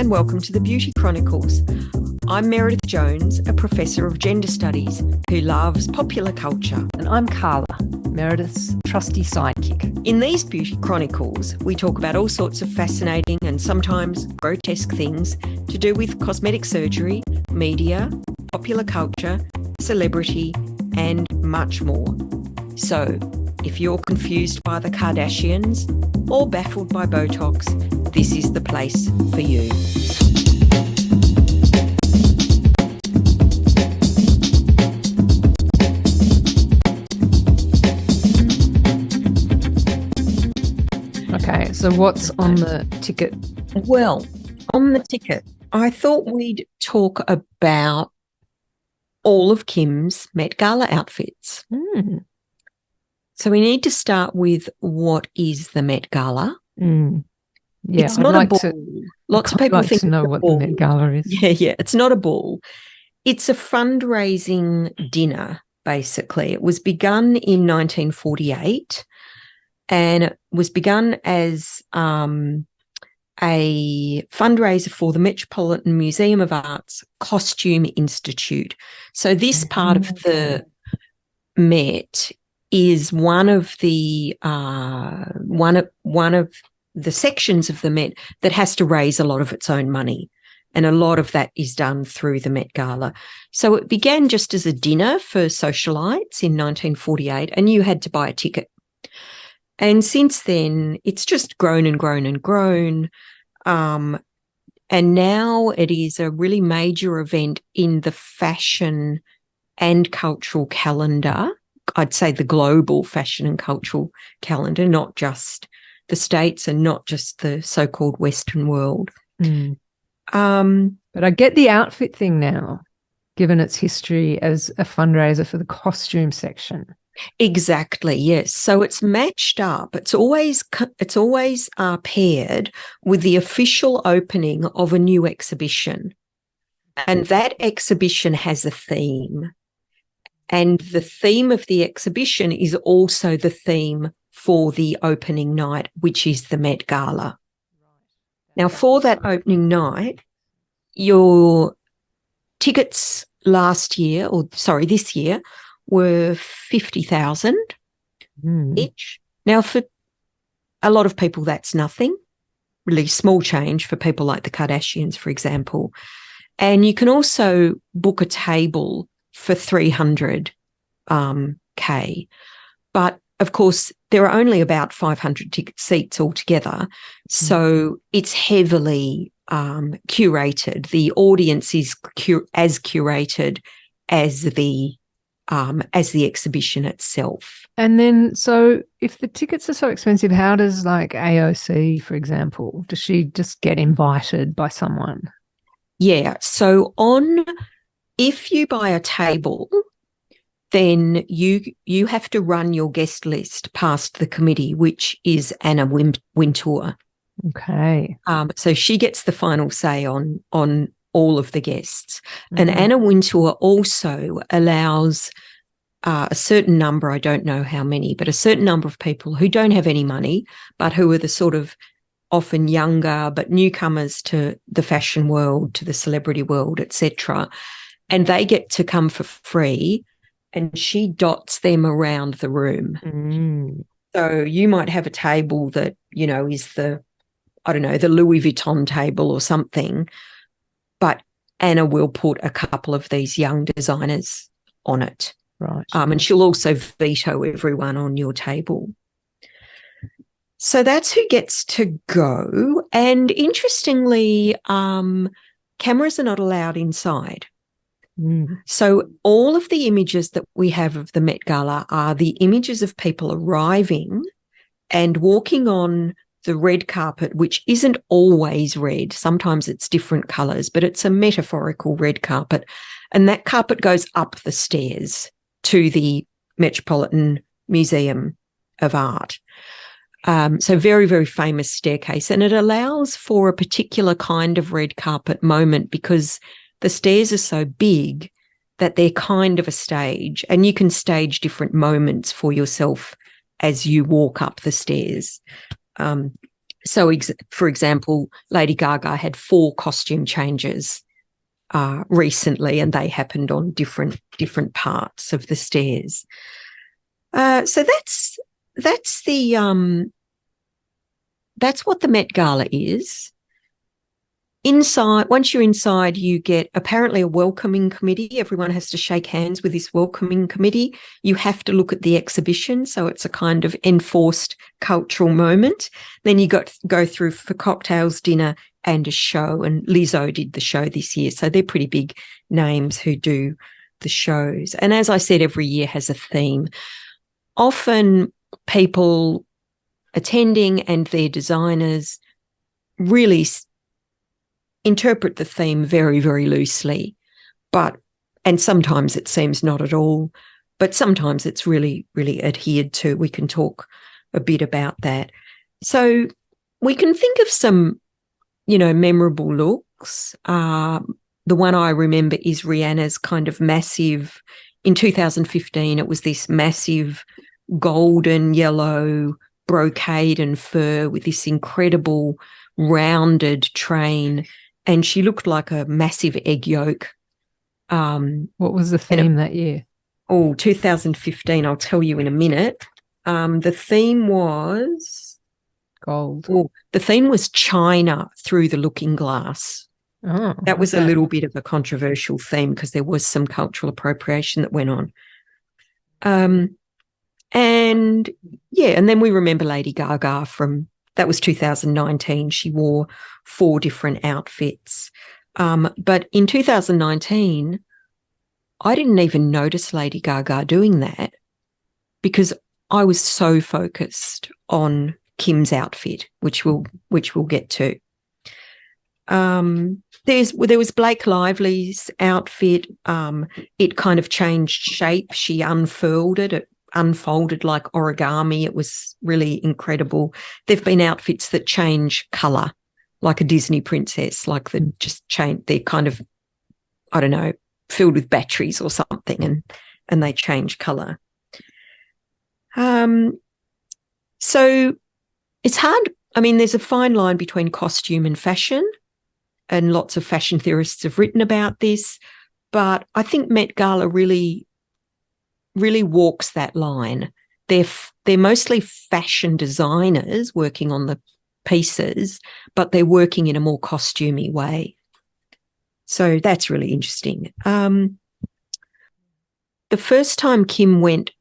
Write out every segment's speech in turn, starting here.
and welcome to the Beauty Chronicles. I'm Meredith Jones, a professor of gender studies who loves popular culture. And I'm Carla, Meredith's trusty sidekick. In these Beauty Chronicles, we talk about all sorts of fascinating and sometimes grotesque things to do with cosmetic surgery, media, popular culture, celebrity, and much more. So, if you're confused by the Kardashians or baffled by Botox, this is the place for you. Okay, so what's on the ticket? Well, on the ticket, I thought we'd talk about all of Kim's Met Gala outfits. So we need to start with what is the Met Gala. Yeah, it's not a ball. Lots of people think to know what the Met Gala is. Yeah, it's not a ball. It's a fundraising dinner, basically. It was begun in 1948 and it was begun as a fundraiser for the Metropolitan Museum of Art's Costume Institute. So this part of the Met is one of the sections of the Met that has to raise a lot of its own money, and a lot of that is done through the Met Gala. So it began just as a dinner for socialites in 1948, and you had to buy a ticket. And since then, it's just grown and grown and grown, and now it is a really major event in the fashion and cultural calendar. I'd say the global fashion and cultural calendar, not just the States and not just the so-called Western world. But I get the outfit thing now, given its history as a fundraiser for the costume section. Exactly, yes. So it's matched up. It's always paired with the official opening of a new exhibition. And that exhibition has a theme. And the theme of the exhibition is also the theme for the opening night, which is the Met Gala. Now, for that opening night, your tickets this year, were $50,000 each. Now, for a lot of people, that's nothing, really small change for people like the Kardashians, for example. And you can also book a table for $300K. But, of course, there are only about 500 seats altogether, so it's heavily curated. The audience is as curated as the exhibition itself. And then, so if the tickets are so expensive, how does like AOC, for example, does she just get invited by someone? Yeah. So if you buy a table, then you have to run your guest list past the committee, which is Anna Wintour. Okay. So she gets the final say on all of the guests. And Anna Wintour also allows a certain number, I don't know how many, but a certain number of people who don't have any money, but who are the sort of often younger but newcomers to the fashion world, to the celebrity world, etc. And they get to come for free, and she dots them around the room. So you might have a table that, is the Louis Vuitton table or something, but Anna will put a couple of these young designers on it. Right. And she'll also veto everyone on your table. So that's who gets to go. And interestingly, cameras are not allowed inside. So all of the images that we have of the Met Gala are the images of people arriving and walking on the red carpet, which isn't always red. Sometimes it's different colours, but it's a metaphorical red carpet. And that carpet goes up the stairs to the Metropolitan Museum of Art. So very, very famous staircase. And it allows for a particular kind of red carpet moment because the stairs are so big that they're kind of a stage, and you can stage different moments for yourself as you walk up the stairs. So, for example, Lady Gaga had 4 costume changes recently, and they happened on different parts of the stairs. So that's what the Met Gala is. Inside, once you're inside, you get apparently a welcoming committee. Everyone has to shake hands with this welcoming committee. You have to look at the exhibition, so it's a kind of enforced cultural moment. Then you go through for cocktails, dinner, and a show. And Lizzo did the show this year, so they're pretty big names who do the shows. And as I said, every year has a theme. Often people attending and their designers really interpret the theme very, very loosely, and sometimes it seems not at all, but sometimes it's really, really adhered to. We can talk a bit about that. So we can think of some, memorable looks. The one I remember is Rihanna's kind of massive, in 2015, it was this massive golden yellow brocade and fur with this incredible rounded train, and she looked like a massive egg yolk. What was the theme that year? 2015, I'll tell you in a minute. The theme was gold. The theme was China through the looking glass. Oh, that was a little bit of a controversial theme because there was some cultural appropriation that went on. And then we remember Lady Gaga that was 2019. She wore 4 different outfits. But in 2019, I didn't even notice Lady Gaga doing that because I was so focused on Kim's outfit, which we'll get to. There was Blake Lively's outfit. It kind of changed shape. She unfurled it. It unfolded like origami. It was really incredible. There've been outfits that change colour, like a Disney princess, like they're kind of, I don't know, filled with batteries or something, and they change colour. So it's hard. I mean, there's a fine line between costume and fashion, and lots of fashion theorists have written about this, but I think Met Gala really walks that line. They're mostly fashion designers working on the pieces, but they're working in a more costumey way. So that's really interesting. The first time Kim went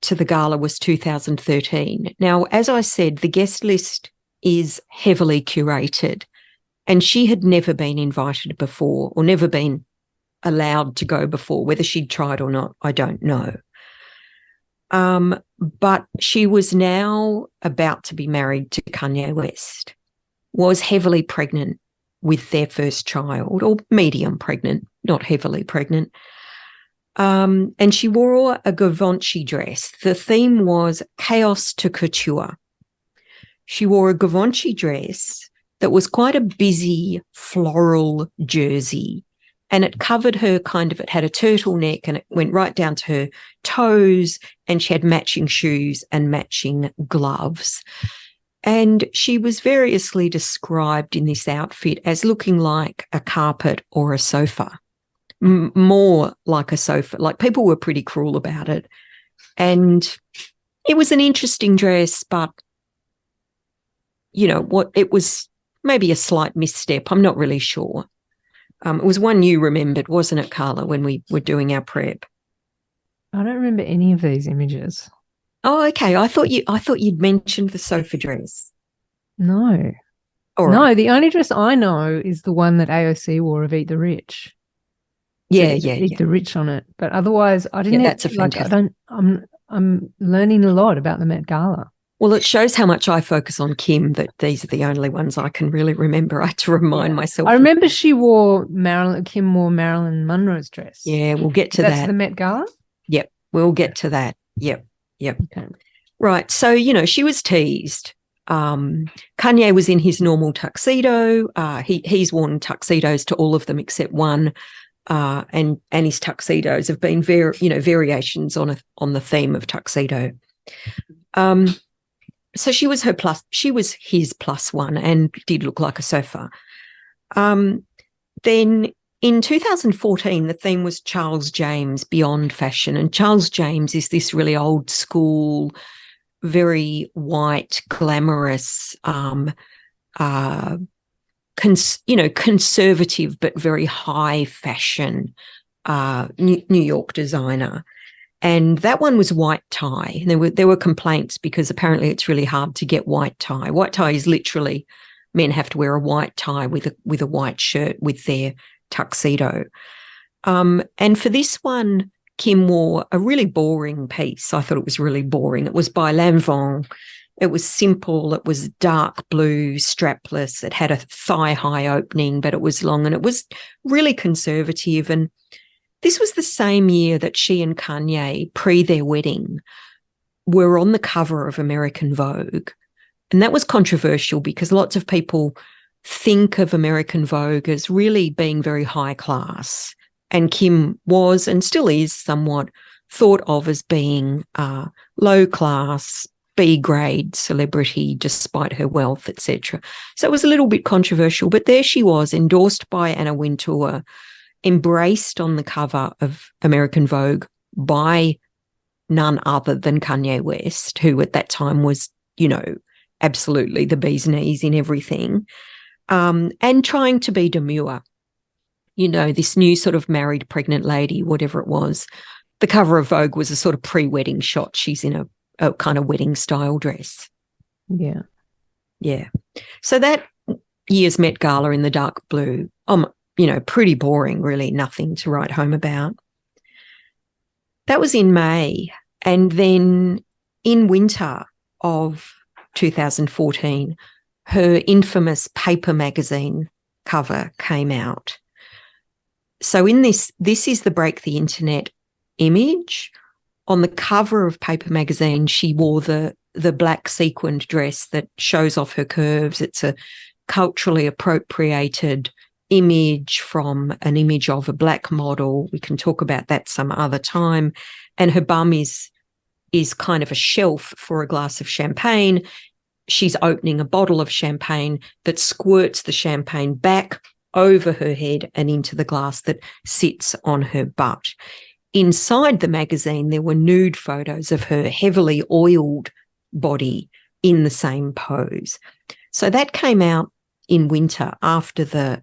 to the gala was 2013. Now, as I said, the guest list is heavily curated, and she had never been invited before or never been allowed to go before. Whether she'd tried or not, I don't know. But she was now about to be married to Kanye West, was heavily pregnant with their first child, or medium pregnant, not heavily pregnant. And she wore a Givenchy dress. The theme was chaos to couture. She wore a Givenchy dress that was quite a busy floral jersey, and it covered her it had a turtleneck and it went right down to her toes, and she had matching shoes and matching gloves. And she was variously described in this outfit as looking like a carpet or a sofa, more like a sofa. Like, people were pretty cruel about it. And it was an interesting dress, but, it was maybe a slight misstep. I'm not really sure. It was one you remembered, wasn't it, Carla, when we were doing our prep? I don't remember any of these images. Oh, okay. I thought you'd mentioned the sofa dress. No. All right. No, the only dress I know is the one that AOC wore of Eat the Rich. Eat the Rich on it. But otherwise, I didn't. Yeah, that's a fantastic. I'm learning a lot about the Met Gala. Well, it shows how much I focus on Kim, that these are the only ones I can really remember. I had to remind myself. I remember Kim wore Marilyn Monroe's dress. Yeah, we'll get to that. That's the Met Gala? Yep, we'll get to that. Yep. Okay. Right, so, she was teased. Kanye was in his normal tuxedo. He's worn tuxedos to all of them except one, and his tuxedos have been variations on the theme of tuxedo. So she was his plus one and did look like a surfer. Then in 2014, the theme was Charles James, Beyond Fashion. And Charles James is this really old school, very white, glamorous, conservative but very high fashion New York designer. And that one was white tie. And there were complaints because apparently it's really hard to get white tie. White tie is literally men have to wear a white tie with a white shirt with their tuxedo. And for this one, Kim wore a really boring piece. I thought it was really boring. It was by Lanvin. It was simple. It was dark blue, strapless. It had a thigh-high opening, but it was long, and it was really conservative. And this was the same year that she and Kanye, pre their wedding, were on the cover of American Vogue. And that was controversial because lots of people think of American Vogue as really being very high class. And Kim was and still is somewhat thought of as being low class, B-grade celebrity despite her wealth, etc. So it was a little bit controversial, but there she was, endorsed by Anna Wintour, embraced on the cover of American Vogue by none other than Kanye West, who at that time was, absolutely the bee's knees in everything, and trying to be demure. This new sort of married pregnant lady, whatever it was. The cover of Vogue was a sort of pre-wedding shot. She's in a kind of wedding style dress. Yeah. Yeah. So that year's Met Gala in the dark blue, pretty boring, really, nothing to write home about. That was in May. And then in winter of 2014, her infamous Paper magazine cover came out. So in this is the Break the Internet image. On the cover of Paper magazine, she wore the black sequined dress that shows off her curves. It's a culturally appropriated image from an image of a black model. We can talk about that some other time. And her bum is kind of a shelf for a glass of champagne. She's opening a bottle of champagne that squirts the champagne back over her head and into the glass that sits on her butt. Inside the magazine, there were nude photos of her heavily oiled body in the same pose. So that came out in winter after the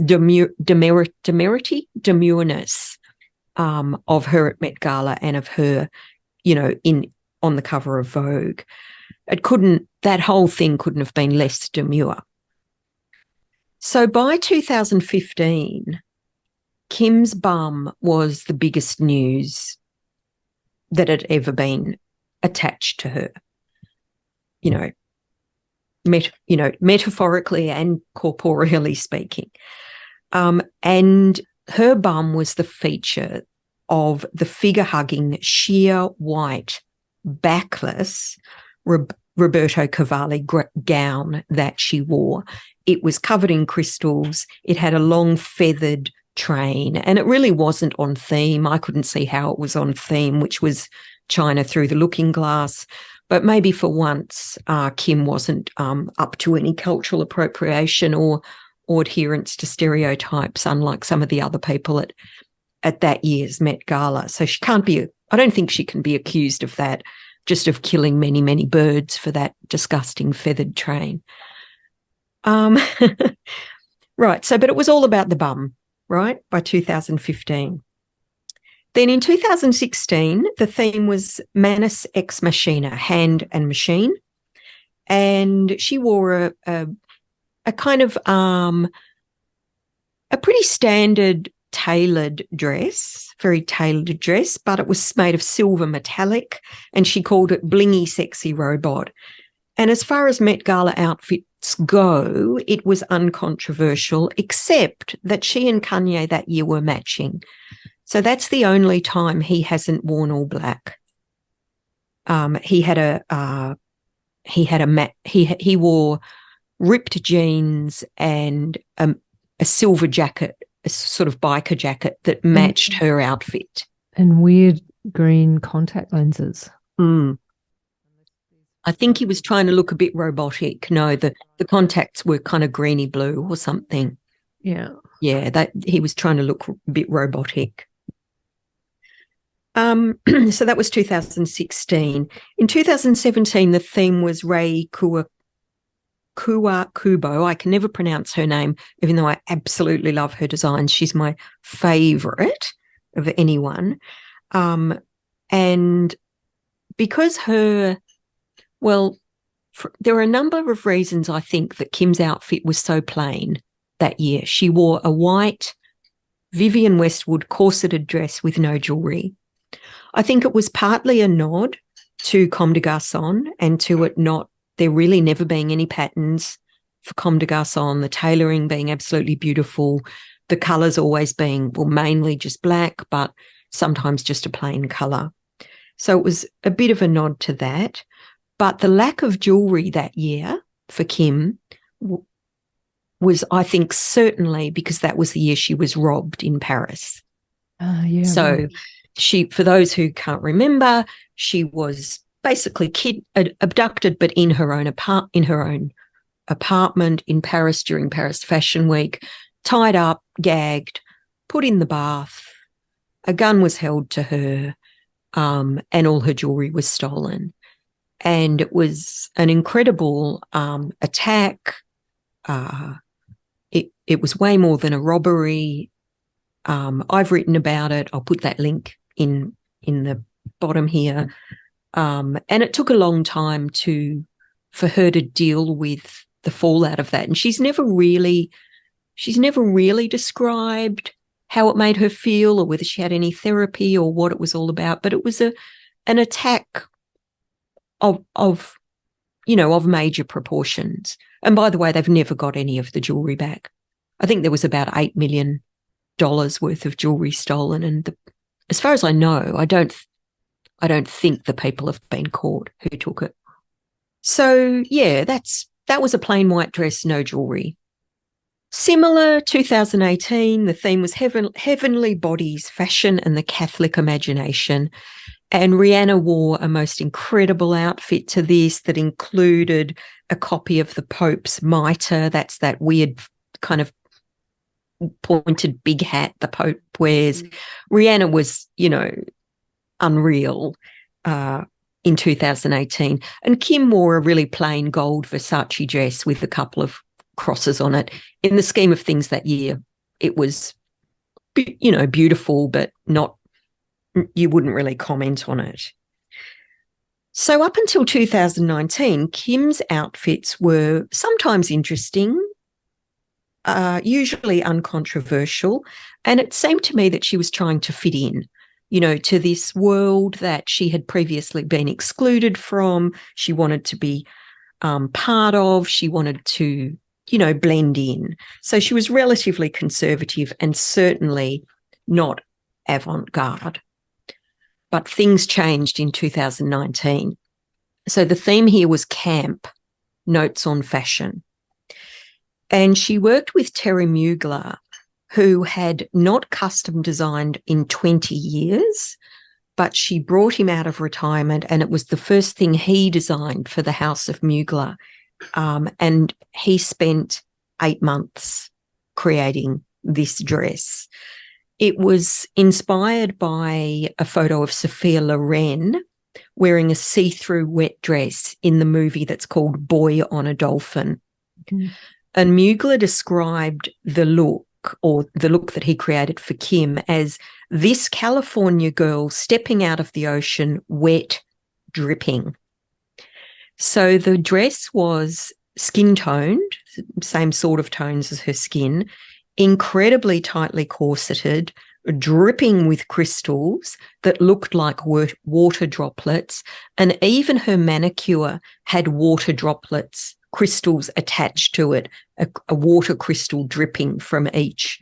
demureness of her at Met Gala and of her, on the cover of Vogue. That whole thing couldn't have been less demure. So by 2015, Kim's bum was the biggest news that had ever been attached to her, metaphorically and corporeally speaking. And her bum was the feature of the figure-hugging, sheer white, backless Roberto Cavalli gown that she wore. It was covered in crystals. It had a long feathered train, and it really wasn't on theme. I couldn't see how it was on theme, which was China through the looking glass. But maybe for once, Kim wasn't up to any cultural appropriation or adherence to stereotypes, unlike some of the other people at that year's Met Gala. So she can't be, I don't think she can be accused of that, just of killing many, many birds for that disgusting feathered train. Right. So, but it was all about the bum, right, by 2015. Then in 2016, the theme was Manus Ex Machina, hand and machine. And she wore a kind of a pretty standard tailored dress, very tailored dress, but it was made of silver metallic, and she called it Blingy Sexy Robot. And as far as Met Gala outfits go, it was uncontroversial, except that she and Kanye that year were matching. So that's the only time he hasn't worn all black. He wore ripped jeans and a silver jacket, a sort of biker jacket that matched her outfit. And weird green contact lenses. I think he was trying to look a bit robotic. No, the contacts were kind of greeny blue or something. Yeah. Yeah, that he was trying to look a bit robotic. So that was 2016. In 2017, the theme was Rei Kubo. I can never pronounce her name, even though I absolutely love her designs. She's my favourite of anyone. And because there are a number of reasons I think that Kim's outfit was so plain that year. She wore a white Vivienne Westwood corseted dress with no jewellery. I think it was partly a nod to Comme des Garçons and to it not there really never being any patterns for Comme des Garçons, the tailoring being absolutely beautiful, the colours always being, well, mainly just black, but sometimes just a plain colour. So it was a bit of a nod to that. But the lack of jewellery that year for Kim was, I think, certainly because that was the year she was robbed in Paris. Yeah. So right. she, for those who can't remember, she was basically abducted, but in her own apartment in Paris during Paris Fashion Week, tied up, gagged, put in the bath. A gun was held to her, and all her jewellery was stolen. And it was an incredible attack. It was way more than a robbery. I've written about it. I'll put that link in the bottom here. And it took a long time for her to deal with the fallout of that. And she's never really described how it made her feel or whether she had any therapy or what it was all about. But it was an attack of major proportions. And by the way, they've never got any of the jewellery back. I think there was about $8 million worth of jewellery stolen. And as far as I know, I don't think the people have been caught who took it. So, yeah, that was a plain white dress, no jewellery. Similar, 2018, the theme was heavenly bodies, fashion and the Catholic imagination. And Rihanna wore a most incredible outfit to this that included a copy of the Pope's mitre. That's that weird kind of pointed big hat the Pope wears. Rihanna was, unreal in 2018. And Kim wore a really plain gold Versace dress with a couple of crosses on it. In the scheme of things that year, it was, beautiful, but you wouldn't really comment on it. So up until 2019, Kim's outfits were sometimes interesting, usually uncontroversial, and it seemed to me that she was trying to fit in, to this world that she had previously been excluded from. She wanted to be part of, she wanted to, blend in. So she was relatively conservative and certainly not avant-garde. But things changed in 2019. So the theme here was camp, notes on fashion. And she worked with Terry Mugler, who had not custom designed in 20 years, but she brought him out of retirement and it was the first thing he designed for the House of Mugler. And he spent 8 months creating this dress. It was inspired by a photo of Sophia Loren wearing a see-through wet dress in the movie that's called Boy on a Dolphin. Mm. And Mugler described the look that he created for Kim as this California girl stepping out of the ocean, wet, dripping. So the dress was skin-toned, same sort of tones as her skin, incredibly tightly corseted, dripping with crystals that looked like water droplets, and even her manicure had water droplets, crystals attached to it, a water crystal dripping from each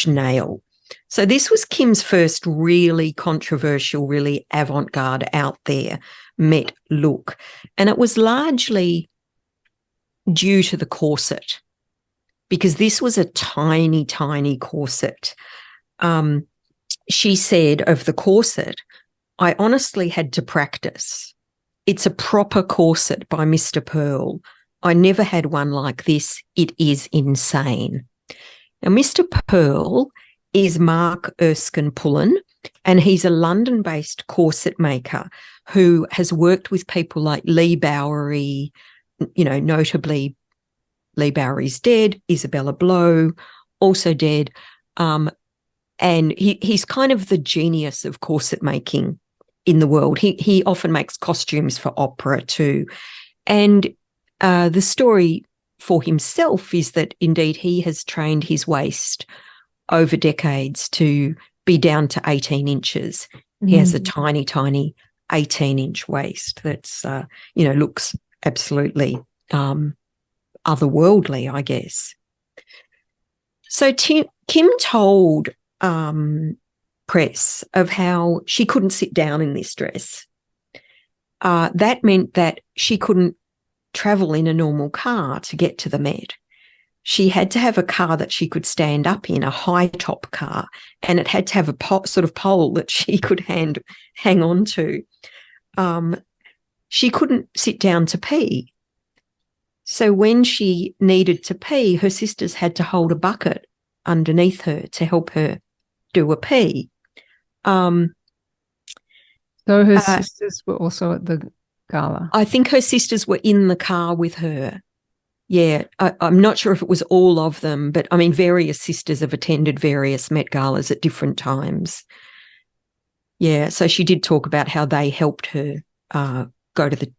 nail. So this was Kim's first really controversial, really avant-garde, out there Met look. And it was largely due to the corset, because this was a tiny, tiny corset. She said of the corset, I honestly had to practice. it's a proper corset by Mr. Pearl. I never had one like this. It is insane. Now, Mr. Pearl is Mark Erskine Pullen, and he's a London-based corset maker who has worked with people like Lee Bowery, notably Lee Bowery's dead, Isabella Blow, also dead, and he's kind of the genius of corset making in the world. He often makes costumes for opera too. And the story for himself is that indeed he has trained his waist over decades to be down to 18 inches. He has a tiny, tiny 18-inch waist that's, looks absolutely otherworldly, I guess. So Kim told press of how she couldn't sit down in this dress. That meant that she couldn't travel in a normal car to get to the Met. She had to have a car that she could stand up in, a high-top car, and it had to have a sort of pole that she could hang on to. She couldn't sit down to pee. So when she needed to pee, her sisters had to hold a bucket underneath her to help her do a pee. So her sisters were also at the gala? I think her sisters were in the car with her. Yeah, I'm not sure if it was all of them, but I mean, various sisters have attended various Met Galas at different times. Yeah, so she did talk about how they helped her go to the,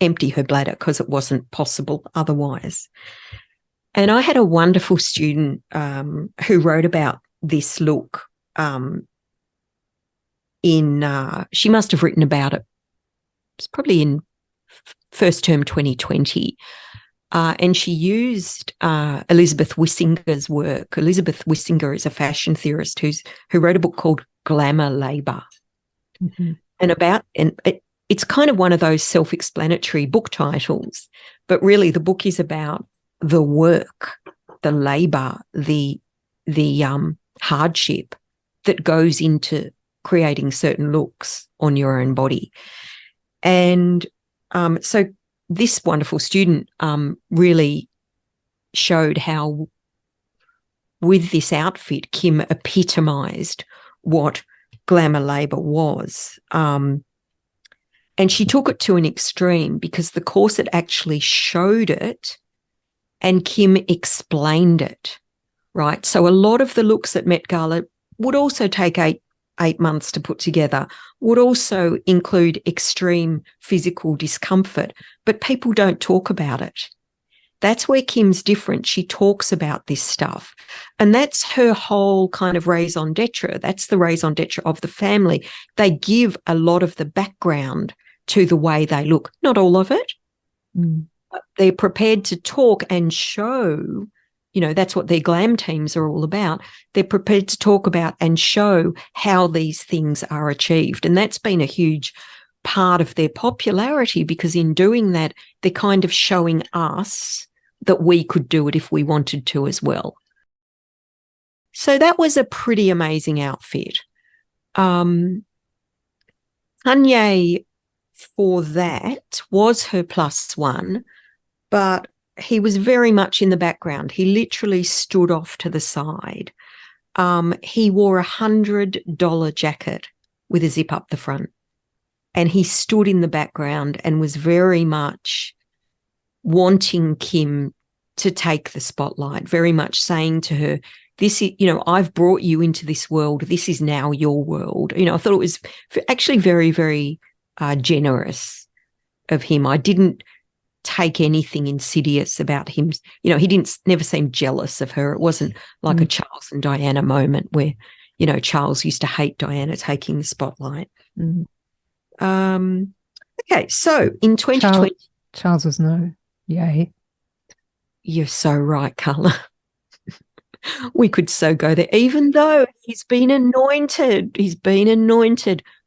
empty her bladder because it wasn't possible otherwise. And I had a wonderful student who wrote about this look she must have written about it. It's probably in first term 2020. And she used Elizabeth Wissinger's work. Elizabeth Wissinger is a fashion theorist who wrote a book called Glamour Labour. Mm-hmm. And it's kind of one of those self-explanatory book titles, but really the book is about the work, the labour, the hardship that goes into creating certain looks on your own body. And so this wonderful student really showed how with this outfit, Kim epitomised what glamour labour was. And she took it to an extreme because the corset actually showed it and Kim explained it, right? So a lot of the looks at Met Gala would also take eight months to put together, would also include extreme physical discomfort, but people don't talk about it. That's where Kim's different. She talks about this stuff. And that's her whole kind of raison d'etre. That's the raison d'etre of the family. They give a lot of the background to the way they look. Not all of it. But they're prepared to talk and show, that's what their glam teams are all about. They're prepared to talk about and show how these things are achieved. And that's been a huge part of their popularity because in doing that, they're kind of showing us that we could do it if we wanted to as well. So that was a pretty amazing outfit. Kanye, for that, was her plus one, but he was very much in the background. He literally stood off to the side. He wore a $100 jacket with a zip up the front, and he stood in the background and was very much wanting Kim to take the spotlight, very much saying to her, this is, I've brought you into this world. This is now your world. I thought it was actually very, very generous of him. I didn't take anything insidious about him. He never seemed jealous of her. It wasn't like a Charles and Diana moment where, Charles used to hate Diana taking the spotlight. Okay, so in 2020... Charles was no. Yay. You're so right, Carla. We could so go there, even though he's been anointed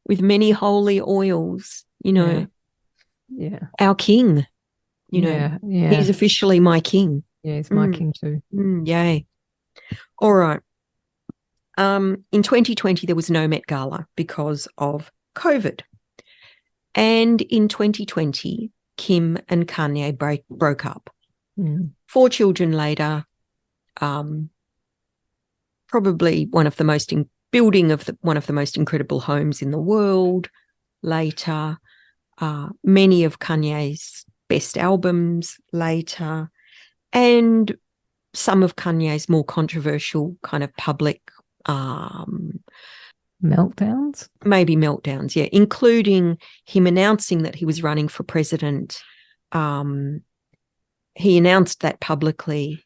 with many holy oils, Yeah. Our king, Yeah. He's officially my king. Yeah, he's my king too. Yay. All right. In 2020, there was no Met Gala because of COVID. And in 2020, Kim and Kanye broke up. 4 children later, probably one of the most one of the most incredible homes in the world later, many of Kanye's best albums later, and some of Kanye's more controversial kind of public meltdowns? Maybe meltdowns, yeah, including him announcing that he was running for president. He announced that publicly,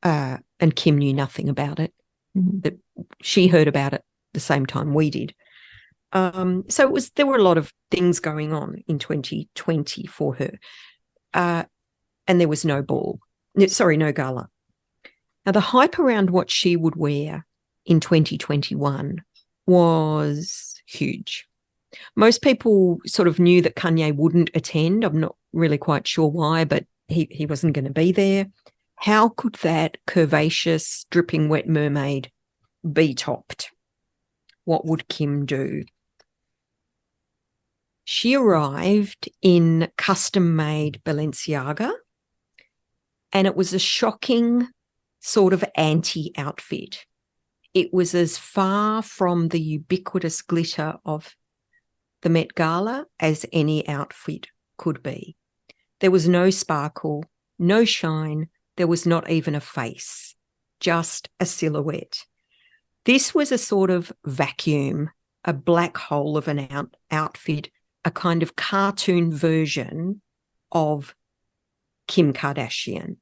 and Kim knew nothing about it. That she heard about it the same time we did. So there were a lot of things going on in 2020 for her. And there was no gala. Now, the hype around what she would wear in 2021 was huge. Most people sort of knew that Kanye wouldn't attend. I'm not really quite sure why, but he wasn't going to be there. How could that curvaceous, dripping wet mermaid be topped? What would Kim do? She arrived in custom-made Balenciaga, and it was a shocking sort of anti-outfit. It was as far from the ubiquitous glitter of the Met Gala as any outfit could be. There was no sparkle, no shine. There was not even a face, just a silhouette. This was a sort of vacuum, a black hole of an outfit, a kind of cartoon version of Kim Kardashian.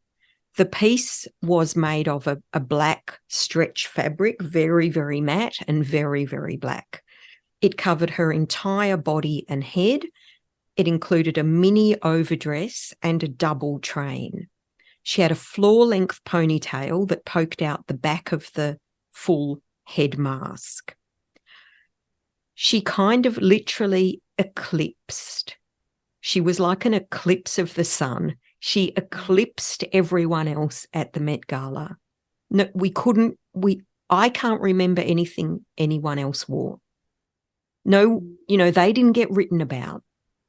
The piece was made of a black stretch fabric, very, very matte and very, very black. It covered her entire body and head. It included a mini overdress and a double train. She had a floor-length ponytail that poked out the back of the full head mask. She kind of literally eclipsed. She was like an eclipse of the sun. She eclipsed everyone else at the Met Gala. No, I can't remember anything anyone else wore. No, they didn't get written about.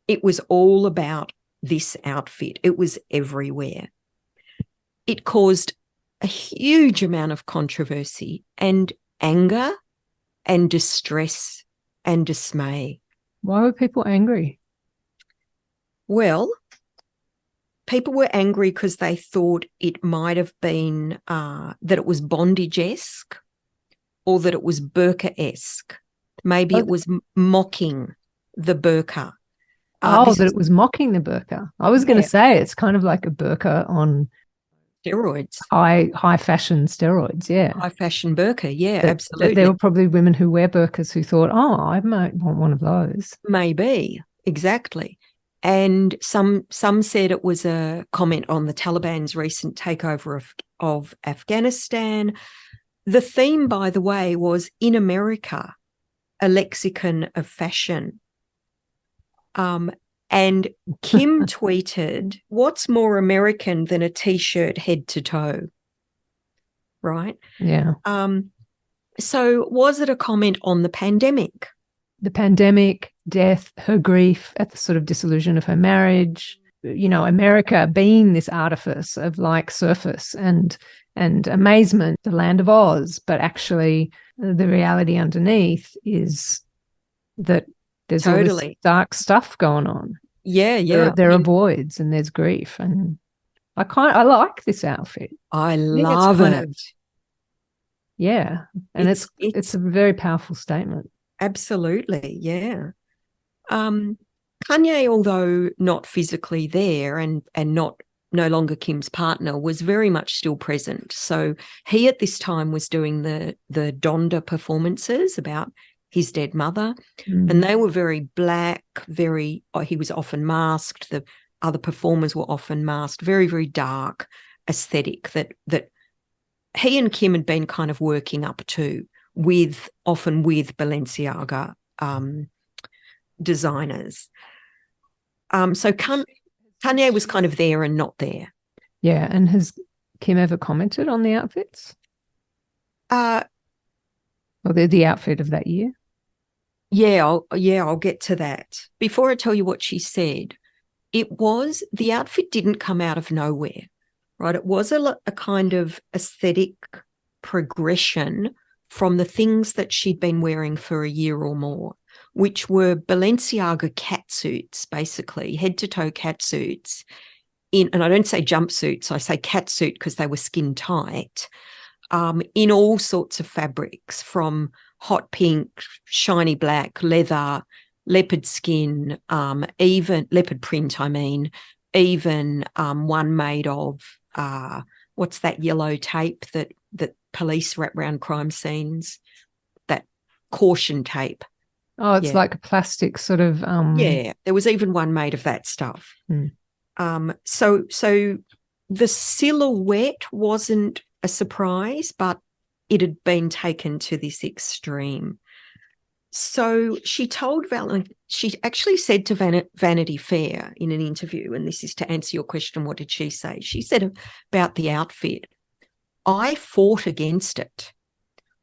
It was all about this outfit. It was everywhere. It caused a huge amount of controversy and anger and distress and dismay. Why were people angry? Well, people were angry because they thought it might have been that it was bondage-esque or that it was burqa-esque. Maybe it was mocking the burqa. That it was mocking the burqa. I was going to say it's kind of like a burqa on steroids. High fashion steroids, yeah. High fashion burqa, yeah, absolutely. There were probably women who wear burqas who thought, I might want one of those. Maybe, exactly. And some said it was a comment on the Taliban's recent takeover of Afghanistan. The theme, by the way, was In America, a lexicon of fashion. And Kim tweeted, what's more American than a T-shirt head to toe? Right? Yeah. So was it a comment on the pandemic? The pandemic, death, her grief at the sort of dissolution of her marriage, America being this artifice of like surface and amazement, the land of Oz, but actually the reality underneath is that there's all this dark stuff going on. Yeah. There are voids and there's grief, and I like this outfit. I love it. Yeah, and it's a very powerful statement. Absolutely, yeah. Kanye, although not physically there and no longer Kim's partner, was very much still present. So he at this time was doing the Donda performances about his dead mother, and they were very black, he was often masked. The other performers were often masked, very, very dark aesthetic that he and Kim had been kind of working up to often with Balenciaga designers. So Kanye was kind of there and not there. Yeah, and has Kim ever commented on the outfits? Or the outfit of that year? I'll get to that. Before I tell you what she said, the outfit didn't come out of nowhere, right? It was a kind of aesthetic progression from the things that she'd been wearing for a year or more, which were Balenciaga catsuits, basically, head-to-toe catsuits. And I don't say jumpsuits, I say catsuit because they were skin tight, in all sorts of fabrics, from hot pink, shiny black, leather, leopard skin, even leopard print, even one made of what's that yellow tape that police wrap around crime scenes? That caution tape. Oh, it's like a plastic sort of Yeah, there was even one made of that stuff. So the silhouette wasn't a surprise, but it had been taken to this extreme. So she actually said to Vanity Fair in an interview, and this is to answer your question, what did she say? She said about the outfit, I fought against it.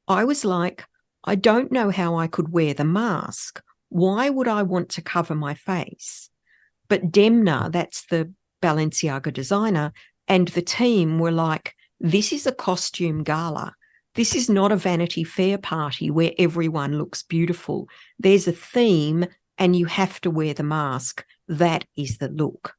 I was like, I don't know how I could wear the mask. Why would I want to cover my face? But Demna, that's the Balenciaga designer, and the team were like, this is a costume gala. This is not a Vanity Fair party where everyone looks beautiful. There's a theme and you have to wear the mask. That is the look.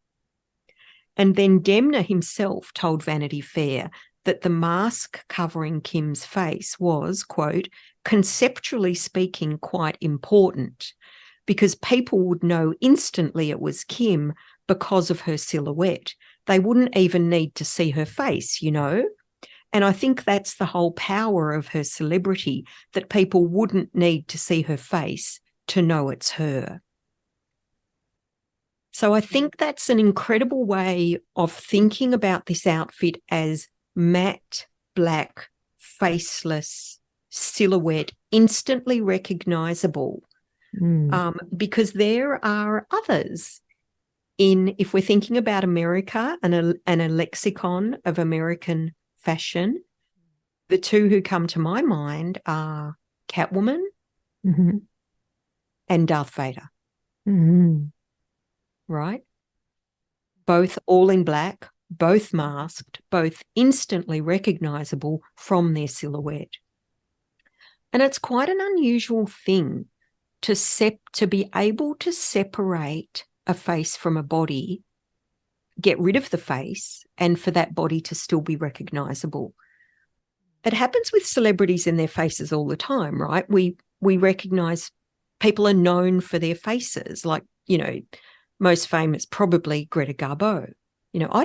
And then Demna himself told Vanity Fair that the mask covering Kim's face was, quote, conceptually speaking, quite important because people would know instantly it was Kim because of her silhouette. They wouldn't even need to see her face, you know? And I think that's the whole power of her celebrity, that people wouldn't need to see her face to know it's her. So I think that's an incredible way of thinking about this outfit as matte, black, faceless silhouette, instantly recognizable, because there are others if we're thinking about America and a lexicon of American fashion. The two who come to my mind are Catwoman and Darth Vader. Right? Both all in black, both masked, both instantly recognizable from their silhouette. And it's quite an unusual thing to be able to separate a face from a body, get rid of the face, and for that body to still be recognizable. It happens with celebrities in their faces all the time, right? We recognize people are known for their faces, like, you know, most famous, probably Greta Garbo. You know, I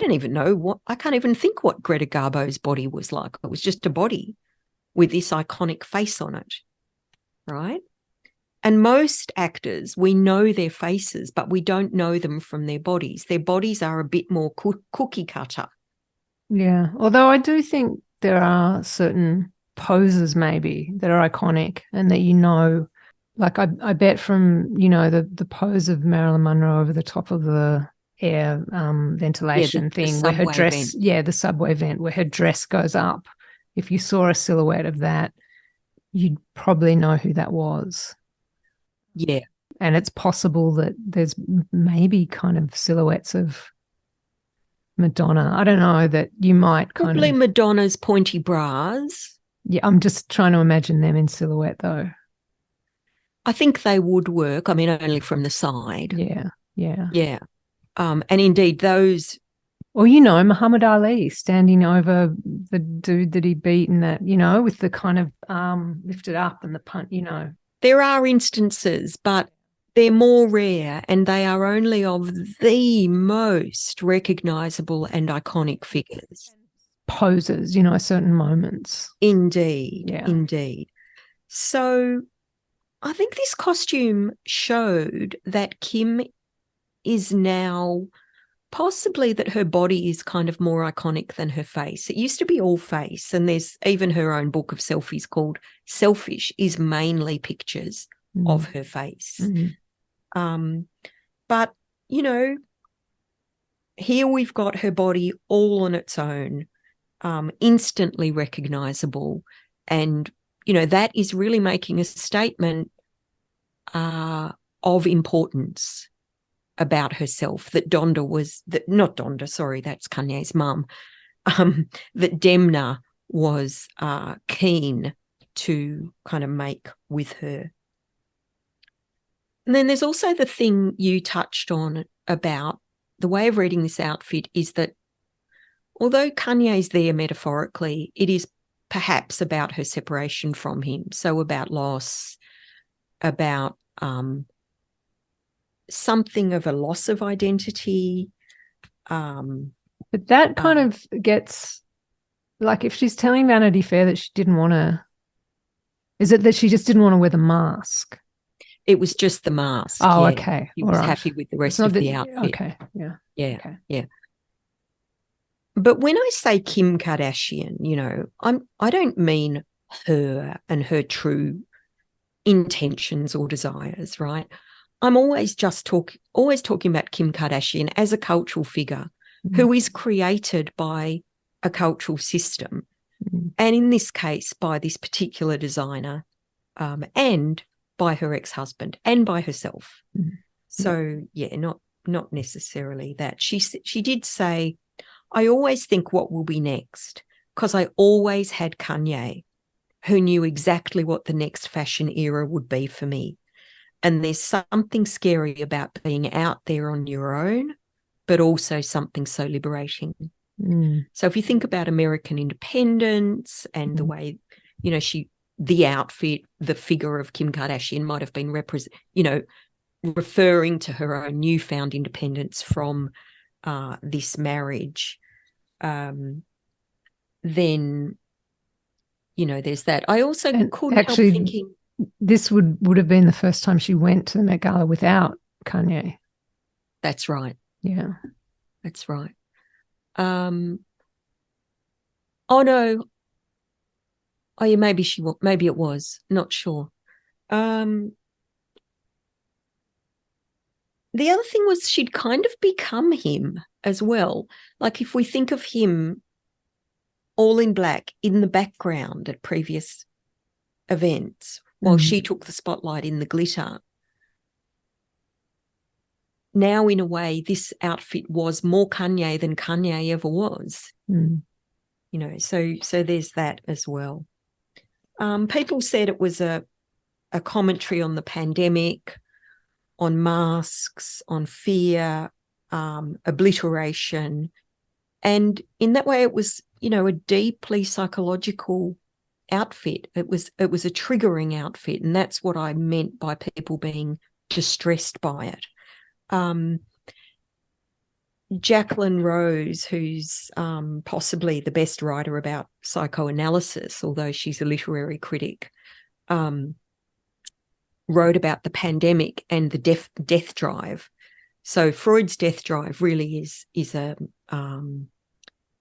can't even think what Greta Garbo's body was like. It was just a body with this iconic face on it, right? And most actors, we know their faces, but we don't know them from their bodies. Their bodies are a bit more cookie cutter. Yeah, although I do think there are certain poses maybe that are iconic and that, you know, like I bet from, you know, the pose of Marilyn Monroe over the top of the air ventilation thing where her dress, the subway vent where her dress goes up. If you saw a silhouette of that, you'd probably know who that was. Yeah. And it's possible that there's maybe kind of silhouettes of Madonna. I don't know, that you might probably Madonna's pointy bras. Yeah, I'm just trying to imagine them in silhouette though. I think they would work. I mean, only from the side. Yeah. And indeed those. Or, you know, Muhammad Ali standing over the dude that he beat in that, you know, with the kind of arm lifted up and the punt, you know. There are instances, but they're more rare and they are only of the most recognisable and iconic figures. Poses, you know, certain moments. Indeed, indeed. So I think this costume showed that Kim is now possibly that her body is kind of more iconic than her face. It used to be all face, and there's even her own book of selfies called Selfish is mainly pictures of her face. But, you know, here we've got her body all on its own, instantly recognizable. And, you know, that is really making a statement of importance about herself, that not Donda, sorry, that's Kanye's mum, that Demna was keen to kind of make with her. And then there's also the thing you touched on about the way of reading this outfit is that although Kanye's there metaphorically, it is perhaps about her separation from him. So about loss, about something of a loss of identity. But that kind of gets, like, if she's telling Vanity Fair that she didn't want to, is it that she just didn't want to wear the mask? It was just the mask. Oh, yeah. okay. He was happy with the rest of the outfit. Okay, yeah. Yeah, okay. Yeah. But when I say Kim Kardashian, you know, I don't mean her and her true intentions or desires, right? I'm always talking about Kim Kardashian as a cultural figure who is created by a cultural system, and in this case by this particular designer, and by her ex-husband and by herself. So yeah, not necessarily that. She did say, I always think what will be next, because I always had Kanye, who knew exactly what the next fashion era would be for me. And there's something scary about being out there on your own, but also something so liberating. So if you think about American independence and the way, you know, the outfit, the figure of Kim Kardashian might have been referring to her own newfound independence from this marriage, then, you know, there's that. I also couldn't help thinking. This would have been the first time she went to the Met Gala without Kanye. That's right. Yeah. That's right. Oh no. Oh yeah, maybe it was. Not sure. The other thing was she'd kind of become him as well. Like if we think of him all in black in the background at previous events, while she took the spotlight in the glitter. Now, in a way, this outfit was more Kanye than Kanye ever was. You know, so there's that as well. People said it was a commentary on the pandemic, on masks, on fear, obliteration. And in that way, it was, you know, a deeply psychological outfit. It was a triggering outfit. And that's what I meant by people being distressed by it. Jacqueline Rose, who's possibly the best writer about psychoanalysis, although she's a literary critic, wrote about the pandemic and the death drive. So Freud's death drive really is an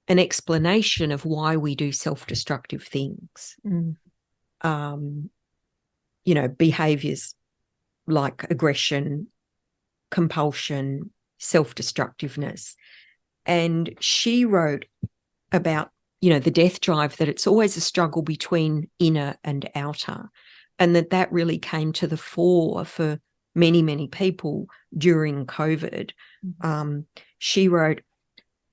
explanation of why we do self-destructive things. You know, behaviors like aggression, compulsion, self-destructiveness. And she wrote about, you know, the death drive, that it's always a struggle between inner and outer, and that really came to the fore for many, many people during COVID. She wrote,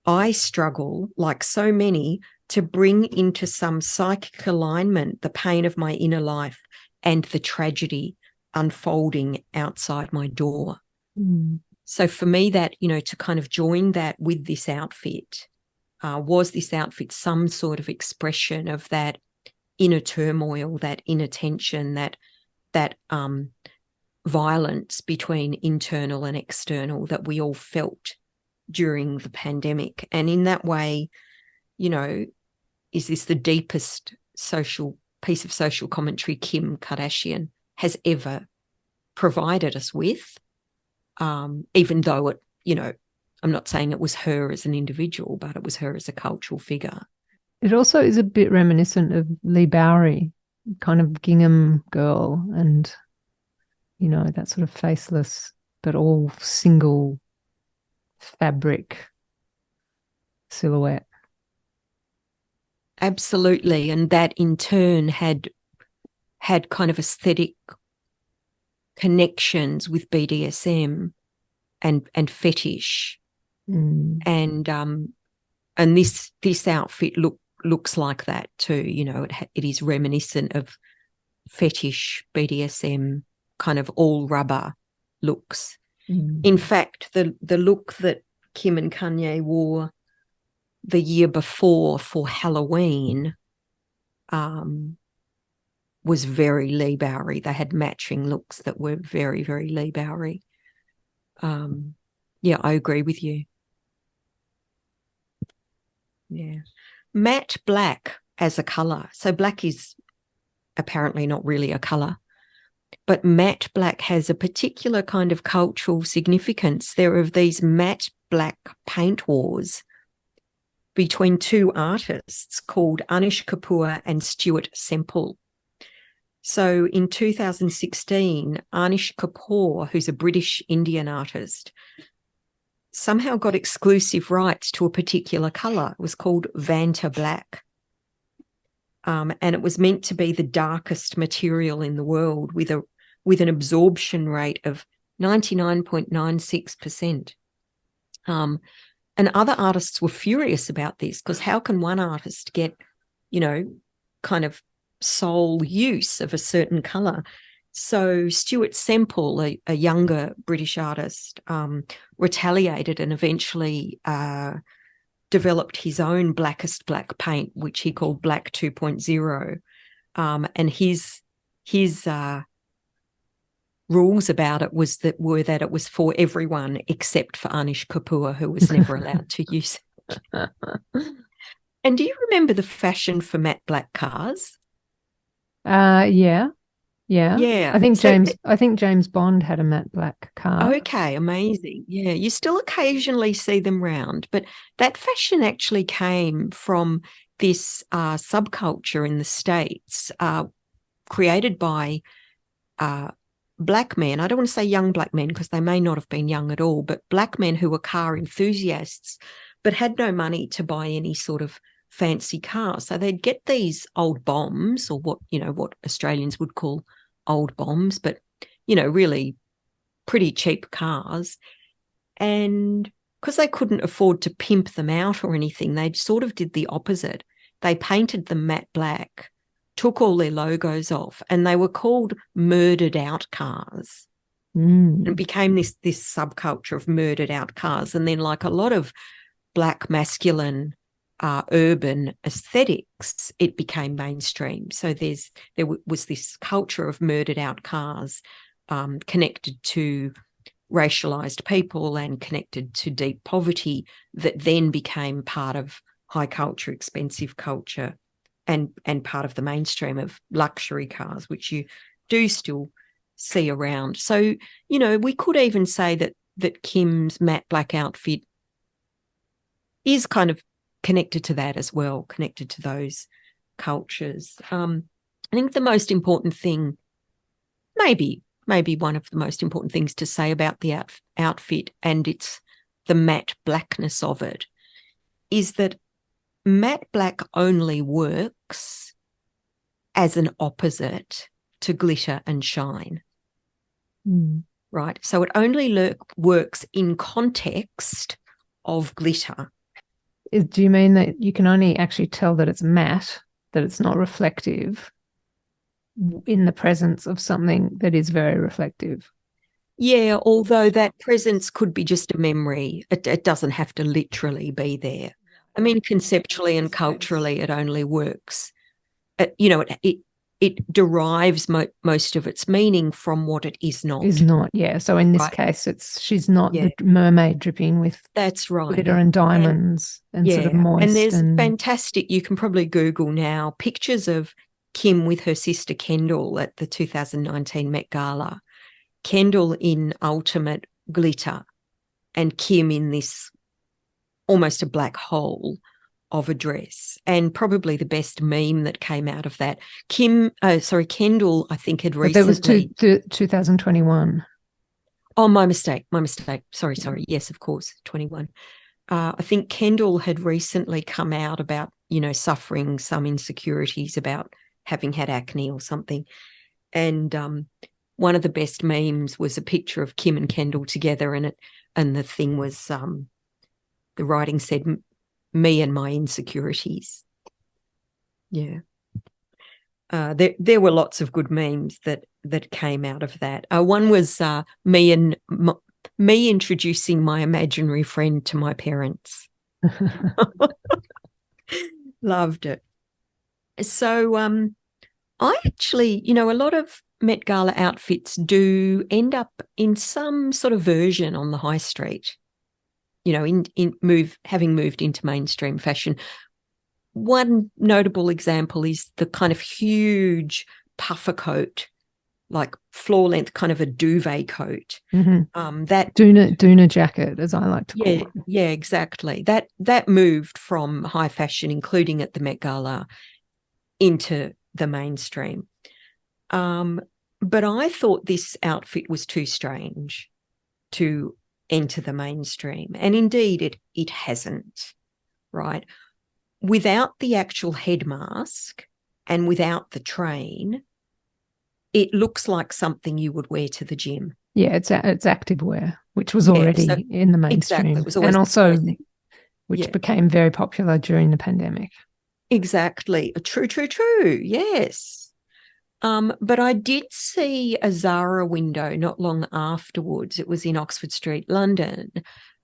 I struggle, like so many, to bring into some psychic alignment the pain of my inner life and the tragedy unfolding outside my door. So for me, that, you know, to kind of join that with this outfit, was this outfit some sort of expression of that inner turmoil, that inner tension, that violence between internal and external that we all felt during the pandemic. And in that way, you know, is this the deepest piece of social commentary Kim Kardashian has ever provided us with, even though it, you know, I'm not saying it was her as an individual, but it was her as a cultural figure. It also is a bit reminiscent of Lee Bowery, kind of gingham girl, and, you know, that sort of faceless but all single fabric silhouette. Absolutely. And that in turn had kind of aesthetic connections with BDSM and fetish. And this outfit looks like that too. You know, it is reminiscent of fetish BDSM kind of all rubber looks. In fact, the look that Kim and Kanye wore the year before for Halloween was very Lee Bowery. They had matching looks that were very, very Lee Bowery. Yeah, I agree with you. Yeah. Matte black as a colour. So black is apparently not really a colour, but matte black has a particular kind of cultural significance. There are these matte black paint wars between two artists called Anish Kapoor and Stuart Semple. So in 2016, Anish Kapoor, who's a British Indian artist, somehow got exclusive rights to a particular colour. It was called Vanta Black. And it was meant to be the darkest material in the world with an absorption rate of 99.96%. And other artists were furious about this, because how can one artist get, you know, kind of sole use of a certain colour? So Stuart Semple, a younger British artist, retaliated and eventually developed his own blackest black paint, which he called Black 2.0. And his rules about it were that it was for everyone except for Anish Kapoor, who was never allowed to use it. And do you remember the fashion for matte black cars? Yeah. Yeah. I think James Bond had a matte black car. Okay, amazing. Yeah, you still occasionally see them round, but that fashion actually came from this subculture in the States created by black men. I don't want to say young black men, because they may not have been young at all, but black men who were car enthusiasts but had no money to buy any sort of fancy car. So they'd get these old bombs, or what Australians would call old bombs, but, you know, really pretty cheap cars. And because they couldn't afford to pimp them out or anything, they sort of did the opposite. They painted them matte black, took all their logos off, and they were called murdered out cars. And it became this subculture of murdered out cars. And then, like a lot of black masculine urban aesthetics, it became mainstream. So there was this culture of murdered out cars connected to racialized people and connected to deep poverty, that then became part of high culture, expensive culture, and part of the mainstream of luxury cars, which you do still see around. So, you know, we could even say that Kim's matte black outfit is kind of connected to that as well, connected to those cultures. I think the most important thing, maybe one of the most important things to say about the outfit, and it's the matte blackness of it, is that matte black only works as an opposite to glitter and shine. Right? So it only works in context of glitter. Do you mean that you can only actually tell that it's matte, that it's not reflective, in the presence of something that is very reflective? Yeah, although that presence could be just a memory. It doesn't have to literally be there. I mean, conceptually and culturally, it only works. It derives most of its meaning from what it is not. Is not, yeah. So in this case, she's not the mermaid dripping with glitter and diamonds and sort of moist. And there's fantastic, you can probably Google now, pictures of Kim with her sister Kendall at the 2019 Met Gala. Kendall in ultimate glitter and Kim in this almost a black hole of a dress. And probably the best meme that came out of that, Kendall, I think, had recently... But that was 2021. Oh, my mistake. Sorry. Yes, of course, 21. I think Kendall had recently come out about, suffering some insecurities about having had acne or something. And one of the best memes was a picture of Kim and Kendall together, and the thing was, the writing said, "Me and my insecurities." Yeah. There were lots of good memes that came out of that. One was me introducing my imaginary friend to my parents. Loved it. So I actually, a lot of Met Gala outfits do end up in some sort of version on the high street, having moved into mainstream fashion. One notable example is the kind of huge puffer coat, like floor length, kind of a duvet coat. Mm-hmm. That Doona jacket, as I like to call it. Yeah, exactly. That moved from high fashion, including at the Met Gala, into the mainstream. But I thought this outfit was too strange to enter the mainstream, and indeed it hasn't. Right. Without the actual head mask and without the train, it looks like something you would wear to the gym. Yeah, it's active wear, which was already in the mainstream. Exactly. It was and also which yeah. became very popular during the pandemic. Exactly. True. Yes. But I did see a Zara window not long afterwards. It was in Oxford Street, London,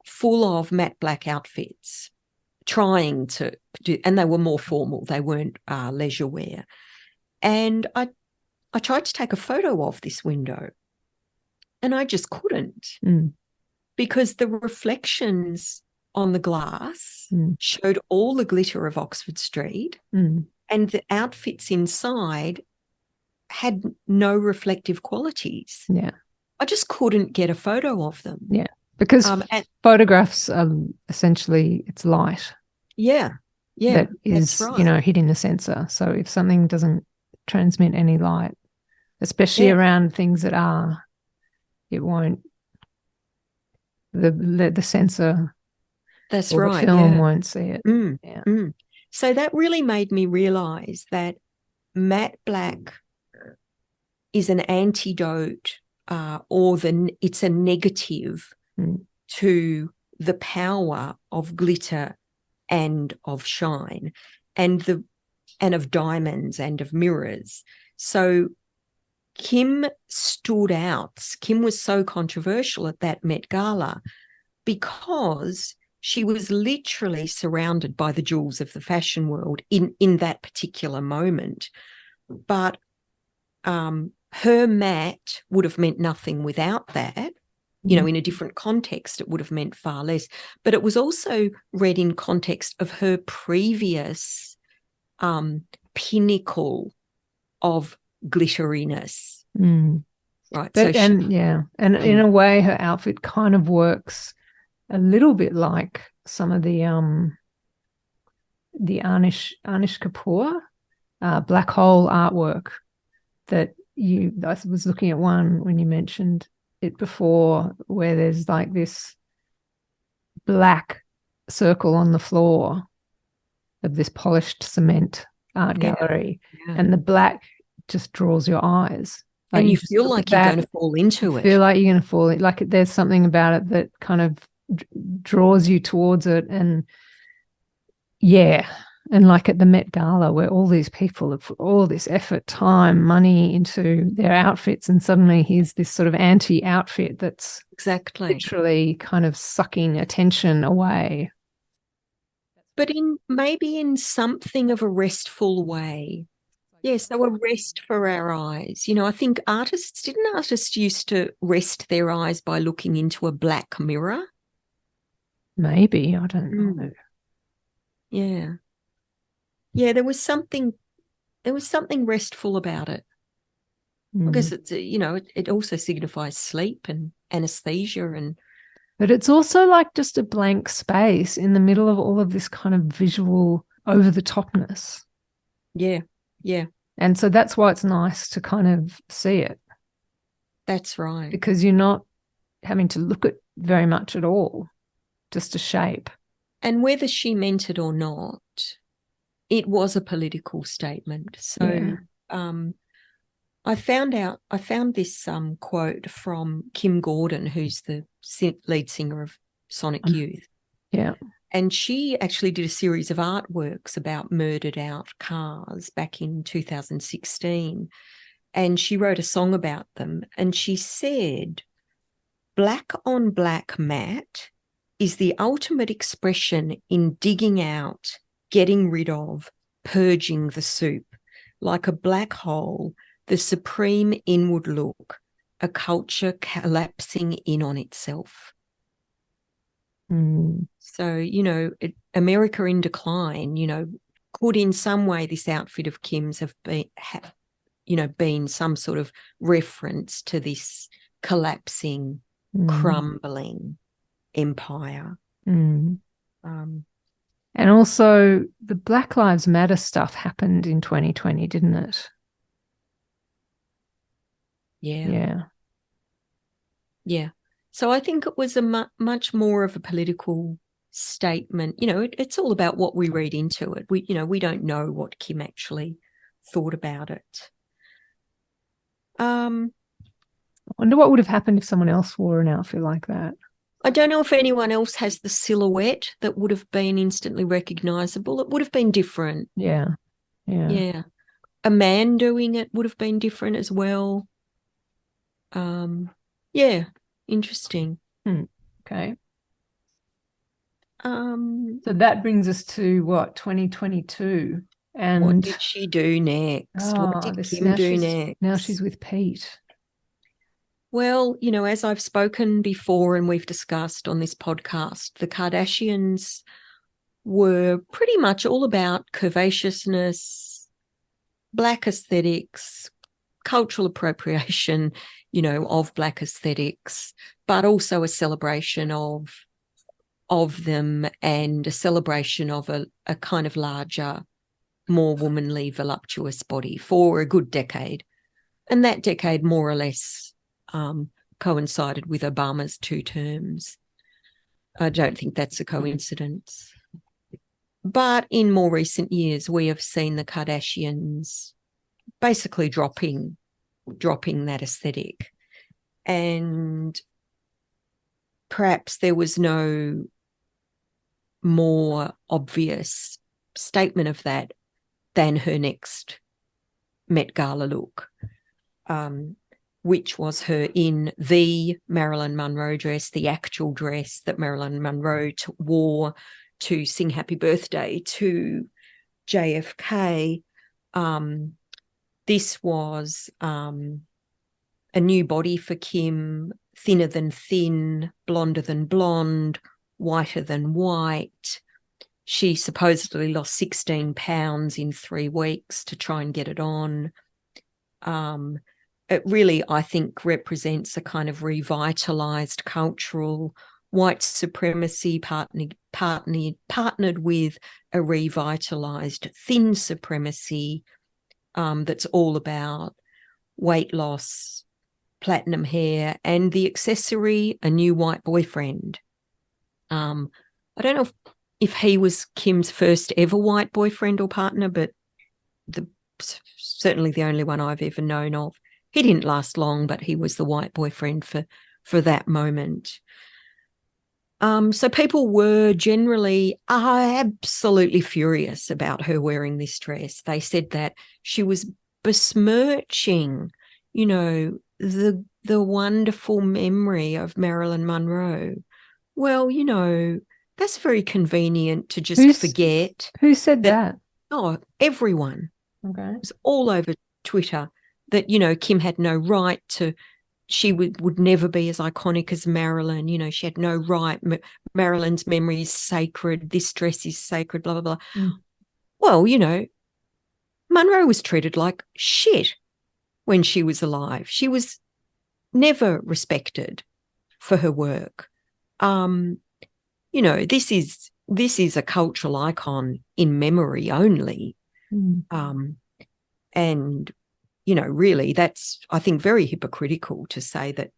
full of matte black outfits, trying to do, and they were more formal. They weren't leisure wear. And I tried to take a photo of this window, and I just couldn't, because the reflections on the glass showed all the glitter of Oxford Street, and the outfits inside had no reflective qualities. Yeah. I just couldn't get a photo of them. Yeah. Because photographs are essentially, it's light. Yeah. That is, right. Hitting the sensor. So if something doesn't transmit any light, especially around things that are, it won't, the sensor, that's or right, the film won't see it. So that really made me realize that matte black is an antidote, it's a negative to the power of glitter and of shine, and of diamonds and of mirrors. So Kim stood out. Kim was so controversial at that Met Gala because she was literally surrounded by the jewels of the fashion world in that particular moment. But her matte would have meant nothing without that. In a different context, it would have meant far less. But it was also read in context of her previous pinnacle of glitteriness. Right. But, and in a way, her outfit kind of works a little bit like some of the Anish Kapoor black hole artwork that I was looking at one when you mentioned it before, where there's like this black circle on the floor of this polished cement art gallery, and the black just draws your eyes. Like, and you feel like you're going to fall into it. Feel like you're going to fall. Like there's something about it that kind of draws you towards it. And and like at the Met Gala, where all these people have put all this effort, time, money into their outfits, and suddenly here's this sort of anti-outfit that's literally kind of sucking attention away. But maybe in something of a restful way. Yes, so a rest for our eyes. I think artists used to rest their eyes by looking into a black mirror? Maybe, I don't know. Yeah. Yeah, there was something restful about it. I guess it's, it also signifies sleep and anesthesia But it's also like just a blank space in the middle of all of this kind of visual over-the-topness. Yeah. And so that's why it's nice to kind of see it. That's right. Because you're not having to look at very much at all, just a shape. And whether she meant it or not, it was a political statement. So I found this quote from Kim Gordon, who's the lead singer of Sonic Youth. Yeah. And she actually did a series of artworks about murdered out cars back in 2016. And she wrote a song about them. And she said, "Black on black matte is the ultimate expression in digging out, getting rid of, purging the soup. Like a black hole, the supreme inward look, a culture collapsing in on itself." So, America in decline, could in some way this outfit of Kim's have been some sort of reference to this collapsing, crumbling empire. And also the Black Lives Matter stuff happened in 2020, didn't it? Yeah. So I think it was a much more of a political statement. It's all about what we read into it. We don't know what Kim actually thought about it. I wonder what would have happened if someone else wore an outfit like that. I don't know if anyone else has the silhouette that would have been instantly recognizable. It would have been different. Yeah. A man doing it would have been different as well. Interesting. Okay. So that brings us to what, 2022. And what did she do next? What did Kim do next? Now she's with Pete. Well, as I've spoken before and we've discussed on this podcast, the Kardashians were pretty much all about curvaceousness, Black aesthetics, cultural appropriation, of Black aesthetics, but also a celebration of them and a celebration of a kind of larger, more womanly, voluptuous body for a good decade. And that decade more or less coincided with Obama's 2 terms. I don't think that's a coincidence. But in more recent years, we have seen the Kardashians basically dropping that aesthetic. And perhaps there was no more obvious statement of that than her next Met Gala look, which was her in the Marilyn Monroe dress, the actual dress that Marilyn Monroe wore to sing happy birthday to JFK. This was a new body for Kim, thinner than thin, blonder than blonde, whiter than white. She supposedly lost 16 pounds in 3 weeks to try and get it on. It really, I think, represents a kind of revitalized cultural white supremacy partnered with a revitalized thin supremacy that's all about weight loss, platinum hair, and the accessory, a new white boyfriend. I don't know if he was Kim's first ever white boyfriend or partner, but certainly the only one I've ever known of. He didn't last long, but he was the white boyfriend for that moment. So people were generally absolutely furious about her wearing this dress. They said that she was besmirching, the wonderful memory of Marilyn Monroe. Well, that's very convenient to just forget. Who said that? Oh, everyone. Okay. It was all over Twitter that, Kim had no right to, she would never be as iconic as Marilyn. She had no right. Marilyn's memory is sacred. This dress is sacred, blah, blah, blah. Well, Monroe was treated like shit when she was alive. She was never respected for her work. This is a cultural icon in memory only. And, really that's, I think, very hypocritical to say that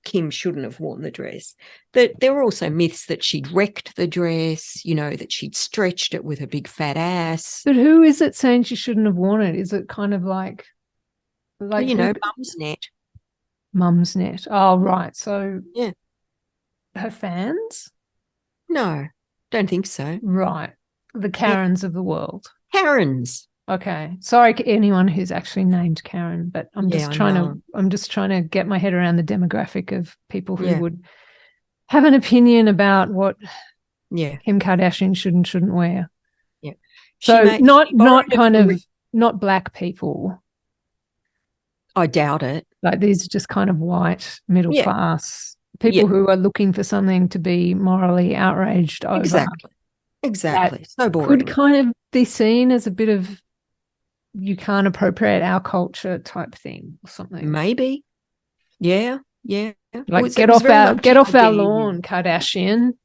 Kim shouldn't have worn the dress. That there were also myths that she'd wrecked the dress, that she'd stretched it with her big fat ass. But who is it saying she shouldn't have worn it? Is it kind of like Like, Mumsnet. Mumsnet. Oh, right. So Yeah. her fans? No, don't think so. Right. The Karens of the world. Karens. Okay. Sorry, anyone who's actually named Karen, but I'm Yeah, just I trying know. to get my head around the demographic of people who Yeah. would have an opinion about what Yeah. Kim Kardashian should and shouldn't wear. Yeah. So She not borrowed it kind from of not black people. I doubt it. Like, these are just kind of white middle Yeah. class Yeah. people who are looking for something to be morally outraged over. Exactly. That Exactly. So could boring. kind of be seen as a bit of, you can't appropriate our culture type thing or something. Maybe. Yeah. Yeah. Like, It was very much get off our again. lawn, Kardashian.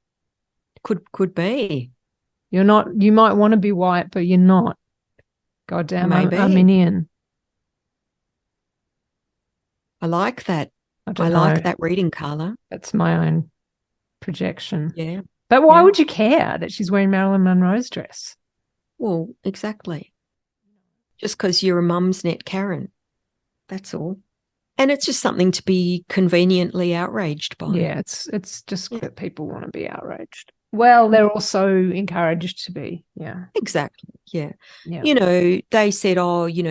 Could be. You're not, you might want to be white, but you're not. Goddamn Maybe. Armenian. I like that. I like know. that reading, Carla. That's my own projection. Yeah. But why Yeah. would you care that she's wearing Marilyn Monroe's dress? Well, exactly. Just because you're a Mumsnet Karen. That's all. And it's just something to be conveniently outraged by. Yeah, it's just that people want to be outraged. Well, they're also encouraged to be. Yeah. Exactly. Yeah. Yeah. They said,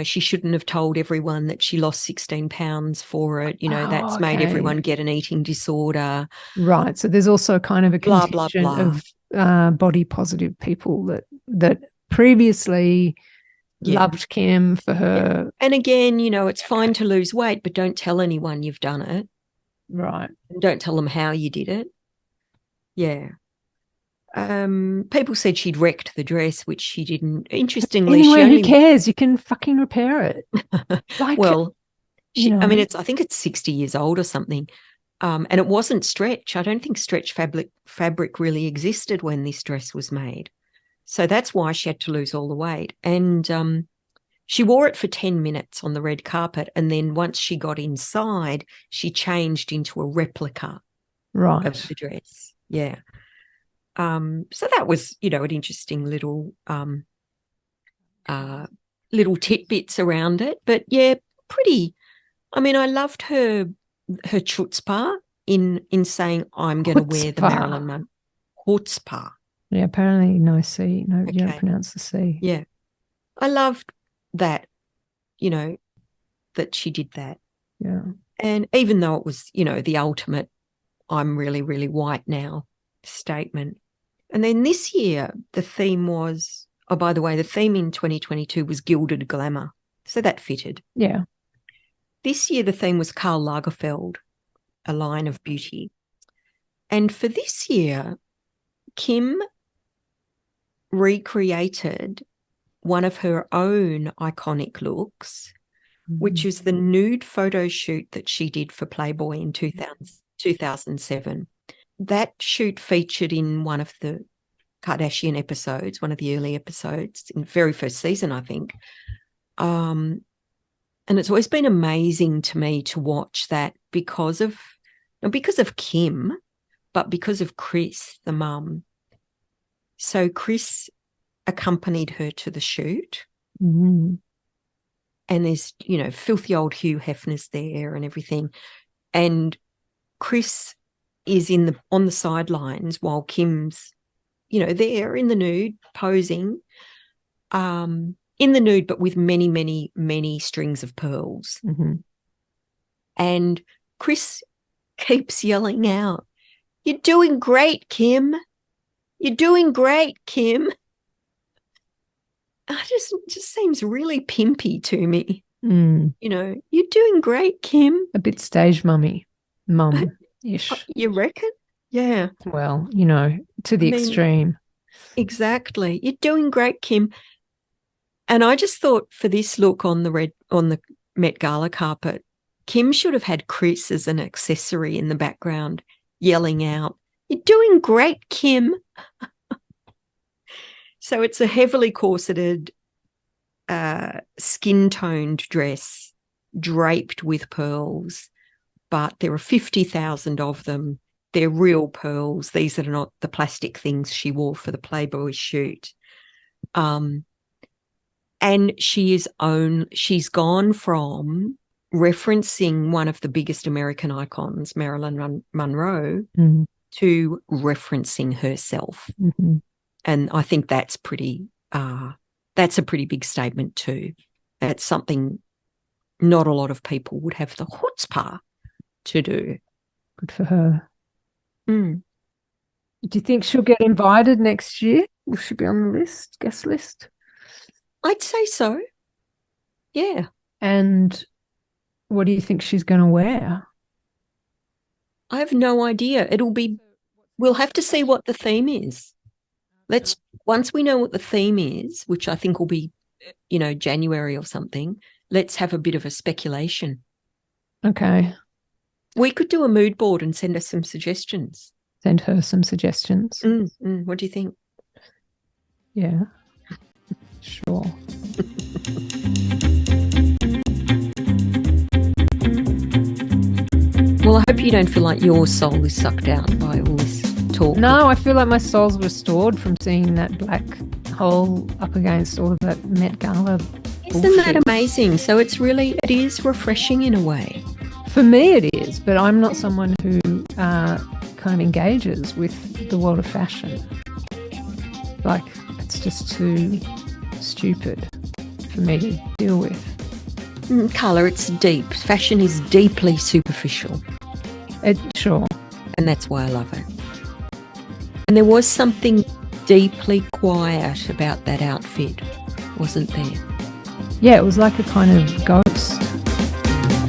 she shouldn't have told everyone that she lost 16 pounds for it. That's made everyone get an eating disorder. Right. So there's also kind of a blah, blah, contingent blah. of body positive people that previously loved Kim for her. Yeah. And again, it's fine to lose weight, but don't tell anyone you've done it. Right. And don't tell them how you did it. Yeah. People said she'd wrecked the dress, which she didn't. Interestingly, who cares? You can fucking repair it. Well, I think it's 60 years old or something. And it wasn't stretch. I don't think stretch fabric really existed when this dress was made. So that's why she had to lose all the weight. And she wore it for 10 minutes on the red carpet. And then once she got inside, she changed into a replica of the dress. Yeah. So that was, an interesting little tidbits around it. But yeah, pretty. I mean, I loved her chutzpah in saying, I'm going to wear the Marilyn Monroe. Chutzpah. Yeah, apparently no C. No, okay. You don't pronounce the C. Yeah. I loved that, that she did that. Yeah. And even though it was, the ultimate, I'm really, really white now statement. And then this year, the theme was, by the way, the theme in 2022 was gilded glamour. So that fitted. Yeah. This year, the theme was Karl Lagerfeld, a line of beauty. And for this year, Kim recreated one of her own iconic looks, which is the nude photo shoot that she did for Playboy in 2007. That shoot featured in one of the Kardashian episodes, one of the early episodes in the very first season, I think. And it's always been amazing to me to watch that because of Kim, but because of Chris, the mum. So Chris accompanied her to the shoot. Mm-hmm. And there's, filthy old Hugh Hefner's there and everything. And Chris is on the sidelines while Kim's, there in the nude, posing, in the nude, but with many, many, many strings of pearls. Mm-hmm. And Chris keeps yelling out, "You're doing great, Kim. You're doing great, Kim." It just seems really pimpy to me. You're doing great, Kim. A bit stage mum-ish. You reckon? Yeah. Well, to the extreme. Exactly. You're doing great, Kim. And I just thought for this look on the Met Gala carpet, Kim should have had Chris as an accessory in the background, yelling out, "You're doing great, Kim." So it's a heavily corseted, skin-toned dress draped with pearls, but there are 50,000 of them. They're real pearls. These are not the plastic things she wore for the Playboy shoot. And she's gone from referencing one of the biggest American icons, Marilyn Monroe, to referencing herself. Mm-hmm. And I think that's a pretty big statement too. That's something not a lot of people would have the chutzpah to do. Good for her. Mm. Do you think she'll get invited next year? Will she be on the guest list? I'd say so. Yeah. And what do you think she's going to wear? I have no idea. We'll have to see what the theme is. Once we know what the theme is, which I think will be, January or something, let's have a bit of a speculation. Okay. We could do a mood board and send us some suggestions. Send her some suggestions. What do you think? Yeah, sure. Well, I hope you don't feel like your soul is sucked out by all this talk. No, I feel like my soul's restored from seeing that black hole up against all of that Met Gala Isn't bullshit. that amazing? So it is refreshing in a way. For me it is, but I'm not someone who kind of engages with the world of fashion. Like, it's just too stupid for me to deal with. Carla, it's deep. Fashion is deeply superficial. Sure. And that's why I love it. And there was something deeply quiet about that outfit, wasn't there? Yeah, it was like a kind of ghost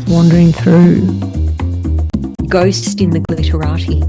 wandering through. Ghost in the Glitterati.